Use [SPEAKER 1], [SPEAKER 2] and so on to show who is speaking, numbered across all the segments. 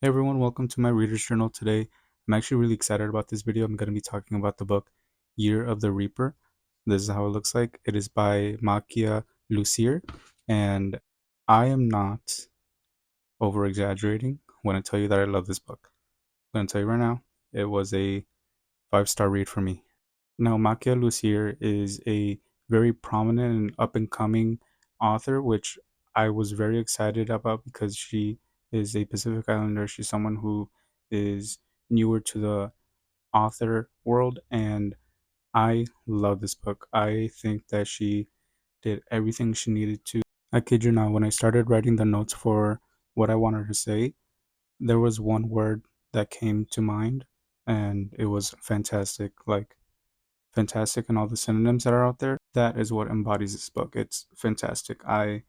[SPEAKER 1] Hey everyone, welcome to my reader's journal today. I'm actually really excited about this video. I'm going to be talking about the book Year of the Reaper. This is how it looks like. It is by Makiia Lucier, and I am not over exaggerating when I tell you that I love this book. I'm going to tell you right now, it was a 5-star read for me. Now, Makiia Lucier is a very prominent and up and coming author, which I was very excited about because she is a Pacific Islander. She's someone who is newer to the author world, and I love this book. I think that she did everything she needed to. I kid you not, when I started writing the notes for what I wanted to say, there was one word that came to mind, and it was fantastic. Like, fantastic and all the synonyms that are out there. That is what embodies this book. It's fantastic. I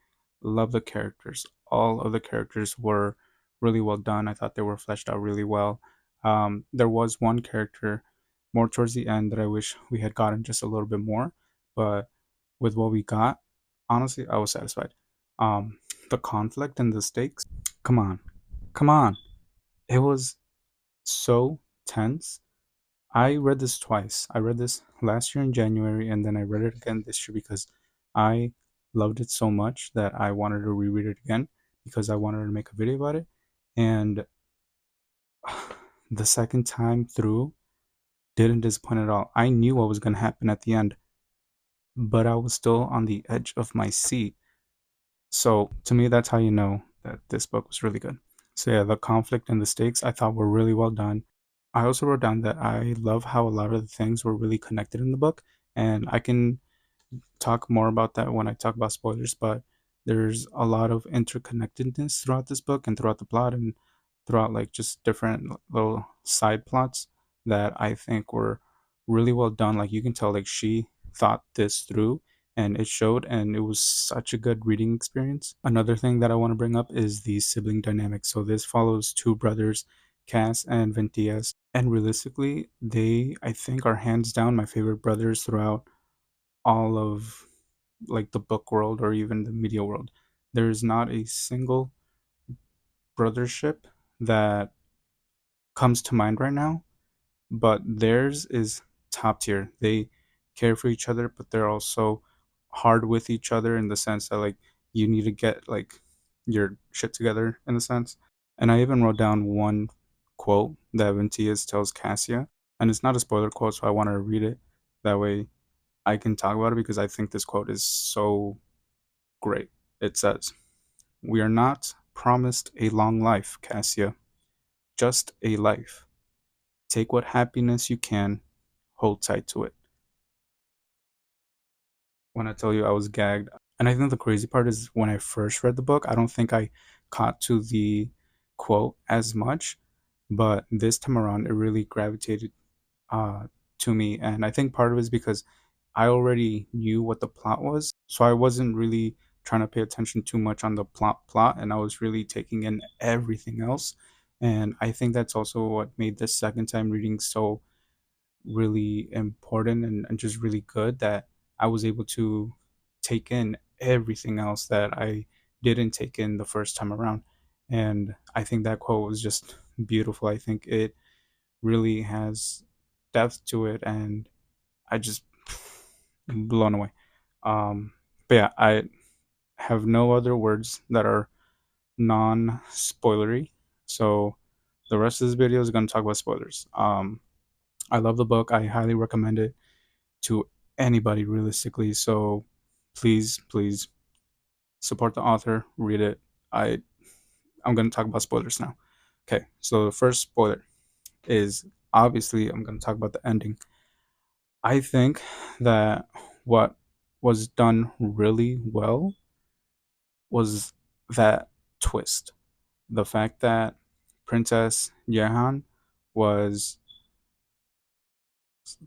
[SPEAKER 1] love the characters. All of the characters were really well done. I thought they were fleshed out really well. There was one character more towards the end that I wish we had gotten just a little bit more, but with what we got, honestly, I was satisfied. The conflict and the stakes, come on, come on. It was so tense. I read this twice. I read this last year in January, and then I read it again this year because I loved it so much that I wanted to reread it again because I wanted to make a video about it. And the second time through didn't disappoint at all. I knew what was going to happen at the end, but I was still on the edge of my seat. So to me, that's how you know that this book was really good. So yeah, the conflict and the stakes I thought were really well done. I also wrote down that I love how a lot of the things were really connected in the book, and I can talk more about that when I talk about spoilers, but there's a lot of interconnectedness throughout this book and throughout the plot and throughout like just different little side plots that I think were really well done. Like you can tell like she thought this through and it showed, and it was such a good reading experience. Another thing that I want to bring up is the sibling dynamic. So this follows two brothers, Cass and Ventias, and realistically they I think are hands down my favorite brothers throughout all of like the book world or even the media world. There is not a single brothership that comes to mind right now, but theirs is top tier. They care for each other, but they're also hard with each other in the sense that like you need to get like your shit together in a sense. And I even wrote down one quote that Ventias tells Cassia, and it's not a spoiler quote, so I wanted to read it. That way I can talk about it because I think this quote is so great. It says, "We are not promised a long life, Cassia, just a life. Take what happiness you can, hold tight to it." When I tell you I was gagged. And I think the crazy part is when I first read the book, I don't think I caught to the quote as much, but this time around, it really gravitated uh, to me. And I think part of it is because I already knew what the plot was, so I wasn't really trying to pay attention too much on the plot, and I was really taking in everything else. And I think that's also what made the second time reading so really important and just really good, that I was able to take in everything else that I didn't take in the first time around. And I think that quote was just beautiful. I think it really has depth to it, and I just blown away. But yeah, I have no other words that are non-spoilery. So the rest of this video is going to talk about spoilers. I love the book. I highly recommend it to anybody realistically. So please, please support the author, read it. I I'm going to talk about spoilers now. Okay, so the first spoiler is obviously I'm going to talk about the ending. I think that what was done really well was that twist. The fact that Princess Yehan was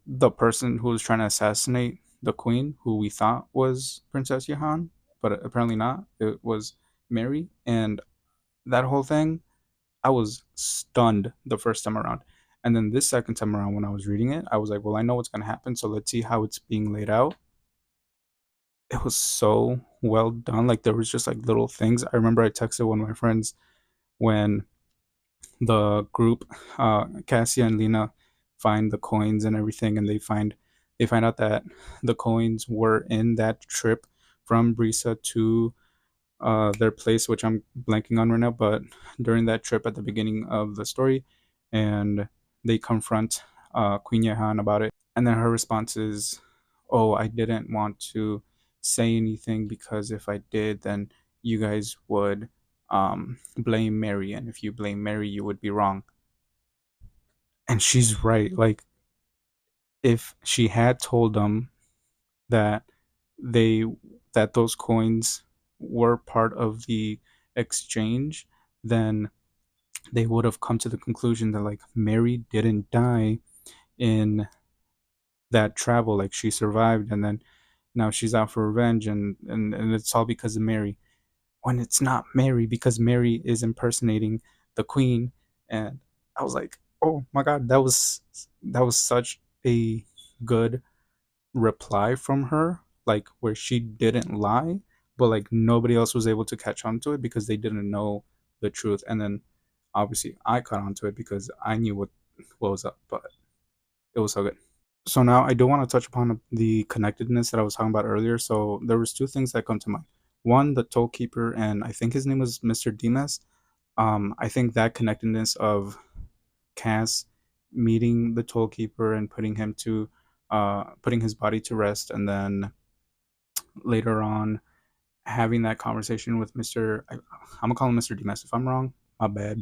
[SPEAKER 1] the person who was trying to assassinate the queen, who we thought was Princess Yehan, but apparently not. It was Mary. And that whole thing, I was stunned the first time around. And then this second time around, when I was reading it, I was like, well, I know what's going to happen. So let's see how it's being laid out. It was so well done. Like there was just like little things. I remember I texted one of my friends when the group, Cassia and Lena, find the coins and everything, and they find out that the coins were in that trip from Brisa to their place, which I'm blanking on right now, but during that trip at the beginning of the story, and they confront Queen Yahan about it, and then her response is, "Oh, I didn't want to say anything because if I did, then you guys would blame Mary, and if you blame Mary, you would be wrong." And she's right. Like, if she had told them that they that those coins were part of the exchange, then they would have come to the conclusion that like Mary didn't die in that travel, like she survived, and then now she's out for revenge, and it's all because of Mary, when it's not Mary, because Mary is impersonating the queen. And I was like, oh my god, that was such a good reply from her, like where she didn't lie, but like nobody else was able to catch on to it because they didn't know the truth. And then obviously I caught on to it because I knew what was up, but it was so good. So now I do want to touch upon the connectedness that I was talking about earlier. So there was two things that come to mind. One, the toll keeper, and I think his name was Mr. Dimas. I think that connectedness of Cass meeting the toll keeper and putting his body to rest, and then later on having that conversation with I'm gonna call him Mr. Dimas. If I'm wrong, my bad,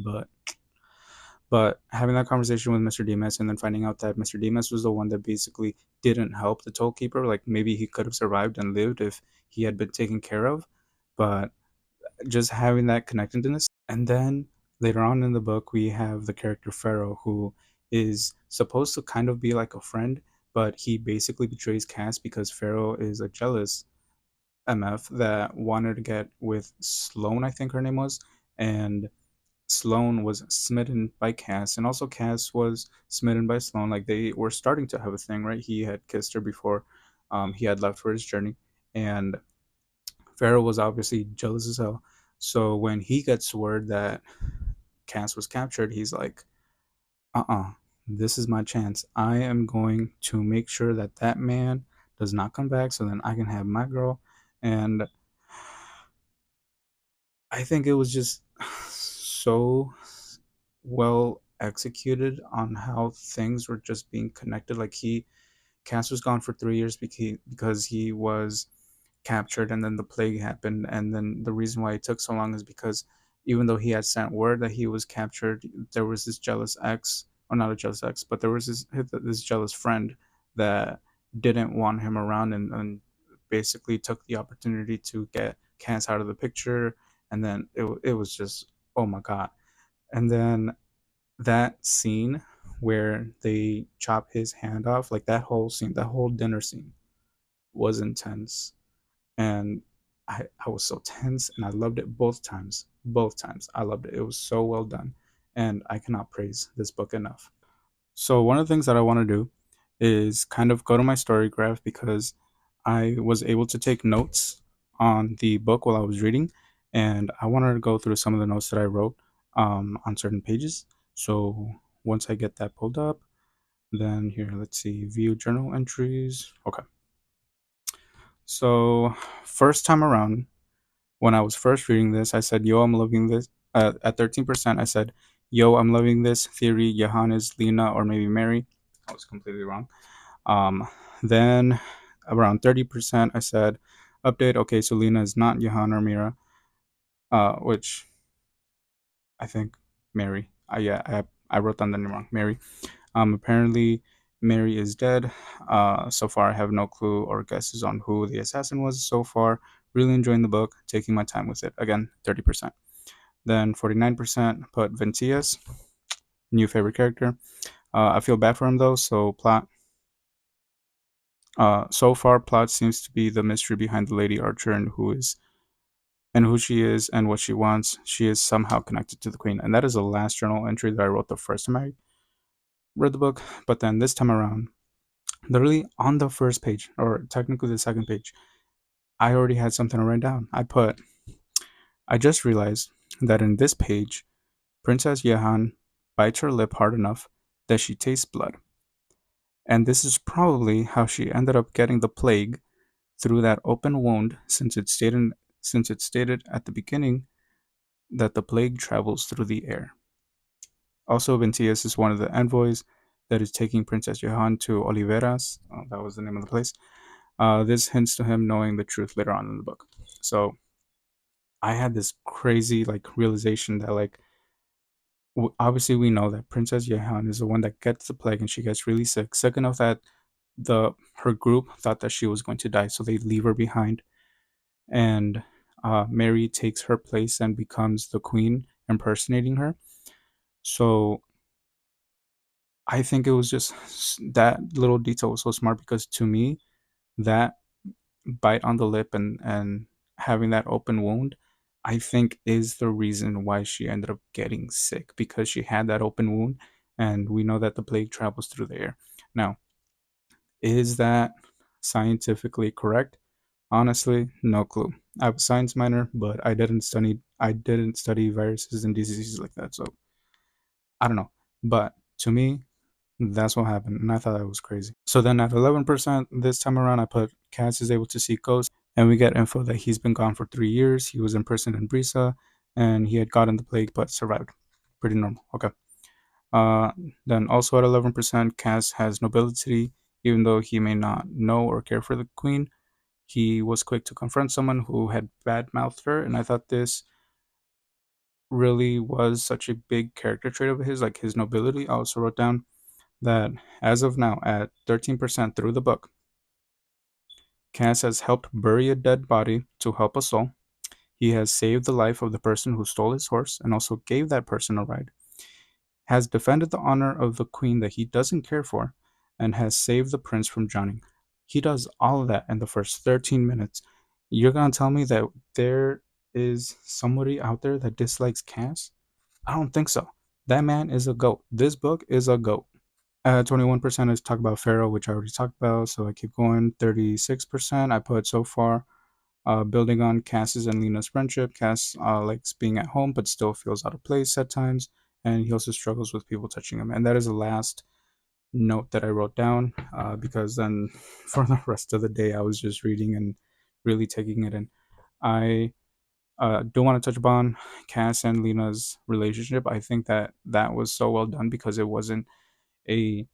[SPEAKER 1] but having that conversation with Mr. Demas and then finding out that Mr. Demas was the one that basically didn't help the toll keeper. Like maybe he could have survived and lived if he had been taken care of, but just having that connectedness. And then later on in the book, we have the character Pharaoh, who is supposed to kind of be like a friend, but he basically betrays Cass because Pharaoh is a jealous MF that wanted to get with Sloane, I think her name was, and Sloane was smitten by Cass, and also Cass was smitten by Sloane. Like they were starting to have a thing, right? He had kissed her before he had left for his journey, and Pharaoh was obviously jealous as hell. So when he gets word that Cass was captured, he's like, this is my chance. I am going to make sure that that man does not come back so then I can have my girl." And I think it was just so well executed on how things were just being connected. Like Cass was gone for 3 years because he was captured, and then the plague happened, and then the reason why it took so long is because even though he had sent word that he was captured, there was this jealous ex, or not a jealous ex, but there was this jealous friend that didn't want him around, and basically took the opportunity to get Cass out of the picture. And then it was just, oh my god. And then that scene where they chop his hand off, like that whole scene, that whole dinner scene was intense. And I was so tense, and I loved it both times. Both times. I loved it. It was so well done. And I cannot praise this book enough. So, one of the things that I want to do is kind of go to my story graph because I was able to take notes on the book while I was reading. And I wanted to go through some of the notes that I wrote on certain pages. So, once I get that pulled up, then here, let's see, view journal entries. Okay. So, first time around, when I was first reading this, I said, "Yo, I'm loving this." At 13%, I said, "Yo, I'm loving this theory. Johannes, Lena, or maybe Mary." I was completely wrong. Um, then around 30%, I said, "Update. Okay, so Lena is not Johanna or Mira," which I think Mary. Yeah, I wrote down the name wrong. Mary. Apparently, Mary is dead. So far, I have no clue or guesses on who the assassin was. So far, really enjoying the book, taking my time with it. Again, 30%. Then 49% put Vincius, new favorite character. I feel bad for him though. So plot. So far, plot seems to be the mystery behind the Lady Archer and who she is and what she wants. She is somehow connected to the Queen, and that is the last journal entry that I wrote the first time I read the book. But then this time around, literally on the first page, or technically the second page, I already had something to write down. I just realized that in this page, Princess Yehan bites her lip hard enough that she tastes blood. And this is probably how she ended up getting the plague through that open wound, since it stated at the beginning that the plague travels through the air. Also, Ventias is one of the envoys that is taking Princess Johan to Oliveras. That was the name of the place. This hints to him knowing the truth later on in the book. So I had this crazy like realization that like obviously we know that Princess Johan is the one that gets the plague and she gets really sick, sick enough that the her group thought that she was going to die, so they leave her behind, and Mary takes her place and becomes the queen, impersonating her. So I think it was just that little detail was so smart because to me, that bite on the lip and having that open wound, I think is the reason why she ended up getting sick because she had that open wound, and we know that the plague travels through the air. Now, is that scientifically correct? Honestly, no clue. I'm a science minor, but I didn't study viruses and diseases like that, so I don't know. But to me, that's what happened, and I thought that was crazy. So then at 11% this time around, I put Cass is able to see ghosts, and we get info that he's been gone for 3 years. He was imprisoned in Brisa, and he had gotten the plague but survived. Pretty normal. Okay. Uh, then also at 11%, Cass has nobility, even though he may not know or care for the queen. He was quick to confront someone who had bad mouthed her, and I thought this really was such a big character trait of his, like his nobility. I also wrote down that as of now, at 13% through the book, Cass has helped bury a dead body to help a soul. He has saved the life of the person who stole his horse and also gave that person a ride, has defended the honor of the queen that he doesn't care for, and has saved the prince from drowning. He does all of that in the first 13 minutes. You're gonna tell me that there is somebody out there that dislikes Cass? I don't think so. That man is a goat. This book is a goat. 21% is talk about Pharaoh, which I already talked about, so I keep going. 36% I put so far. Building on Cass's and Lena's friendship, Cass likes being at home but still feels out of place at times, and he also struggles with people touching him. And that is the last note that I wrote down because then for the rest of the day I was just reading and really taking it in. I do want to touch upon Cass and Lena's relationship. I think that that was so well done because it wasn't a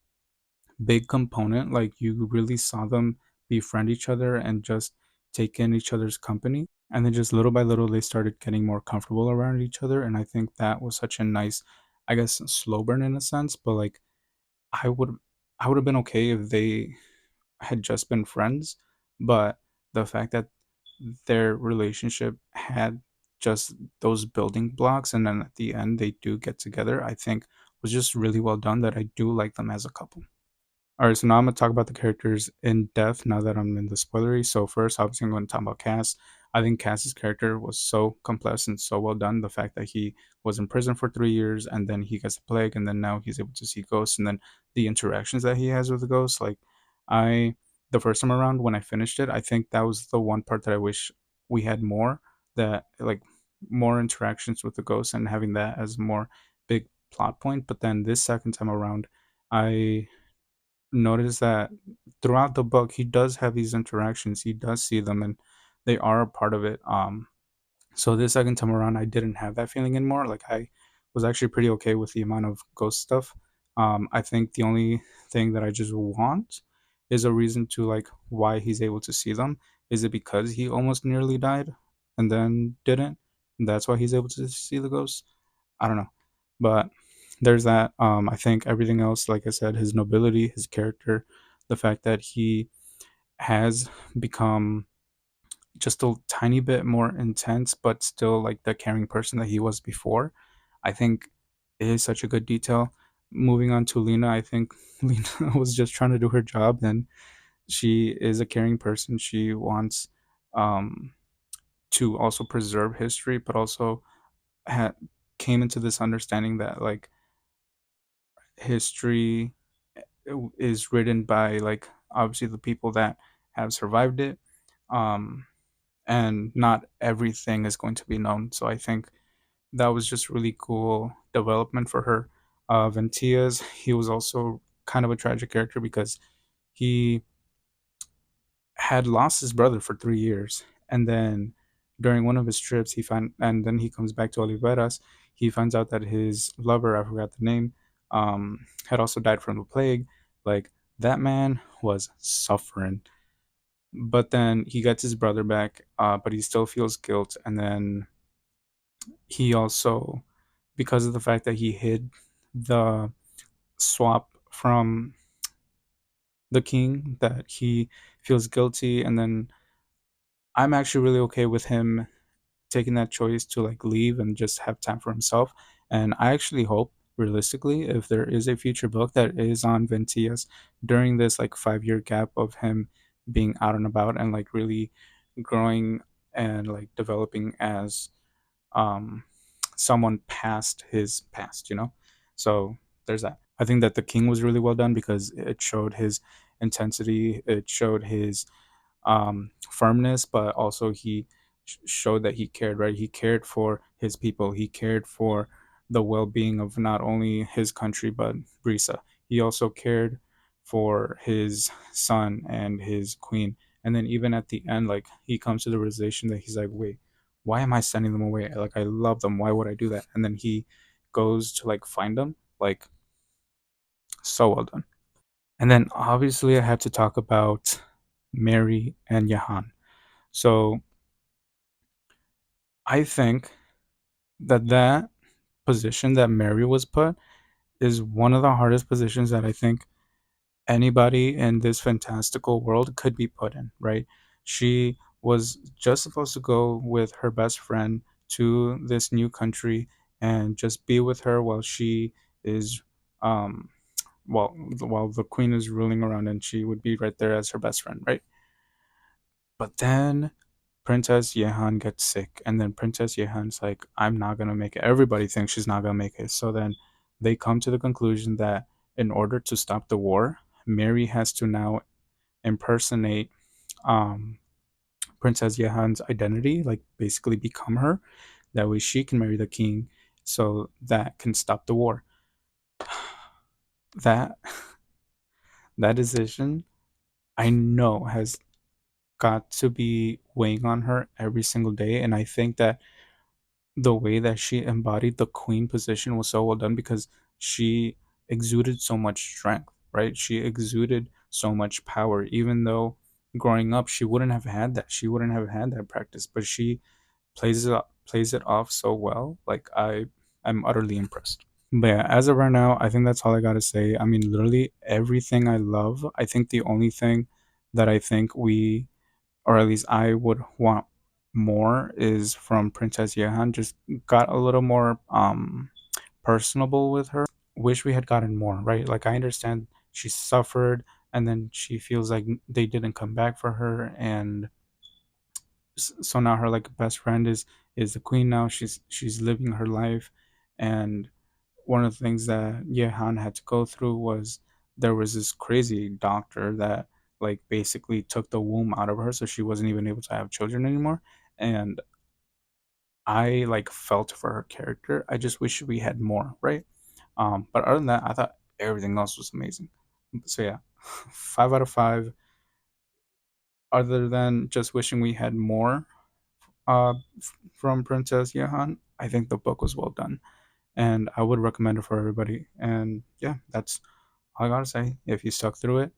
[SPEAKER 1] big component. Like you really saw them befriend each other and just take in each other's company. And then just little by little, they started getting more comfortable around each other. And I think that was such a nice, I guess, slow burn in a sense. But like, I would, I would have been okay if they had just been friends. But the fact that their relationship had just those building blocks, and then at the end they do get together, I think was just really well done. That I do like them as a couple. All right, so now I'm gonna talk about the characters in depth now that I'm in the spoilery. So first, obviously, I'm going to talk about Cass. I think Cass's character was so complex and so well done. The fact that he was in prison for 3 years and then he gets a plague and then now he's able to see ghosts and then the interactions that he has with the ghosts. Like, I the first time around when I finished it, I think that was the one part that I wish we had more. That like more interactions with the ghosts and having that as more big plot point. But then this second time around, I notice that throughout the book he does have these interactions, he does see them, and they are a part of it. So this second time around I didn't have that feeling anymore. Like I was actually pretty okay with the amount of ghost stuff. I think the only thing that I just want is a reason to like why he's able to see them. Is it because he almost nearly died and then didn't, and that's why he's able to see the ghosts? I don't know. But there's that. I think everything else, like I said, his nobility, his character, the fact that he has become just a tiny bit more intense, but still like the caring person that he was before, I think is such a good detail. Moving on to Lena, I think Lena was just trying to do her job, and she is a caring person. She wants um, to also preserve history, but also ha- came into this understanding that like history is written by like obviously the people that have survived it, um and not everything is going to be known. So I think that was just really cool development for her. Ventias, he was also kind of a tragic character because he had lost his brother for 3 years, and then during one of his trips, and then he comes back to Oliveras. He finds out that his lover, I forgot the name, had also died from the plague. Like, that man was suffering. But then he gets his brother back, but he still feels guilt, and then he also, because of the fact that he hid the swap from the king, that he feels guilty. And then I'm actually really okay with him taking that choice to like leave and just have time for himself. And I actually hope, realistically, if there is a future book that is on Ventias during this like 5 year gap of him being out and about and like really growing and like developing as um someone past his past, you know? So there's that. I think that The King was really well done because it showed his intensity, it showed his firmness, but also he showed that he cared, right? He cared for his people. He cared for the well-being of not only his country but Brisa. He also cared for his son and his queen. And then even at the end, like he comes to the realization that he's like, wait, why am I sending them away? Like I love them. Why would I do that? And then he goes to like find them. Like, so well done. And then obviously I have to talk about Mary and Jahan. So I think that position that Mary was put is one of the hardest positions that I think anybody in this fantastical world could be put in, right? She was just supposed to go with her best friend to this new country and just be with her while she is um while the queen is ruling around, and she would be right there as her best friend, right? But then Princess Yehan gets sick, and then Princess Yehan's like, I'm not gonna make it. Everybody thinks she's not gonna make it. So then they come to the conclusion that in order to stop the war, Mary has to now impersonate um, Princess Yehan's identity, like basically become her. That way she can marry the king, so that can stop the war. That that decision, I know, has got to be weighing on her every single day, and I think that the way that she embodied the queen position was so well done because she exuded so much strength, right? She exuded so much power, even though growing up she wouldn't have had that. She wouldn't have had that practice, but she plays it off so well. Like I'm utterly impressed. But yeah, as of right now, I think that's all I gotta say. I mean, literally everything I love. I think the only thing that I think we, or at least I would want more, is from Princess Yehan. Just got a little more personable with her. Wish we had gotten more, right? Like I understand she suffered and then she feels like they didn't come back for her, and so now her like best friend is the queen now. She's living her life, and one of the things that Yehan had to go through was there was this crazy doctor that like basically took the womb out of her, so she wasn't even able to have children anymore. And I like felt for her character. I just wish we had more, right? But other than that, I thought everything else was amazing. So yeah, 5 out of 5. Other than just wishing we had more from Princess Yehan, I think the book was well done, and I would recommend it for everybody. And yeah, that's all I gotta say. If you stuck through it,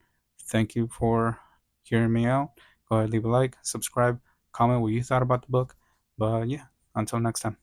[SPEAKER 1] thank you for hearing me out. Go ahead, leave a like, subscribe, comment what you thought about the book. But yeah, until next time.